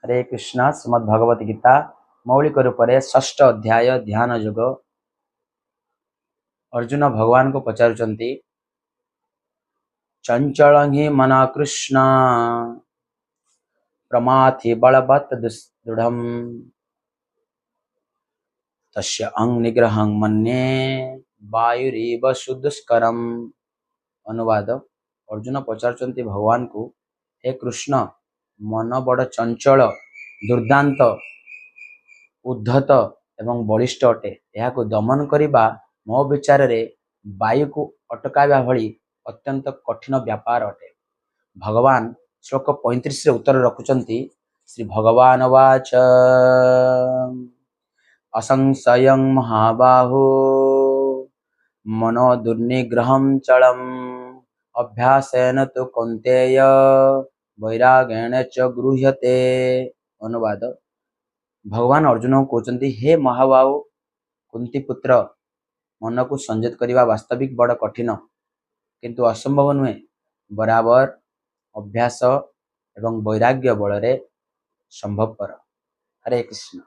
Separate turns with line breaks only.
हरे कृष्ण श्रीमद् भगवत गीता मौलिक रूप से षष्ठ अध्याय ध्यान योग। अर्जुन भगवान को पचारुचंती चंचल हि मना कृष्ण प्रमाथि बलवत् दृढ़ तस्य अंग निग्रहं मन्ये वायुरीव सुदुष्करम। अनुवाद। अर्जुन पचारुचंती भगवान को, हे कृष्ण, मन बड़ चंचल, दुर्दांत, उद्धत एवं बलिष्ठ अटे। यह दमन करने मो विचार रे वायु को अटकाइबा भली अत्यंत कठिन व्यापार अटे। भगवान श्लोक 35 रे उत्तर रखुचंती। श्री भगवान वाच असंशयं महाबाहो मनो दुर्निग्रहं चलम अभ्यासेन तो कौन्तेय वैराग्येण च गृह्यते। अनुवाद। भगवान अर्जुन को कहते, हे महाबाहु कुंती पुत्र, मन को संयत करने वास्तविक बड़ कठिन किंतु असंभव नुहे। बराबर अभ्यास एवं वैराग्य बल रे संभवपर। हरे कृष्ण।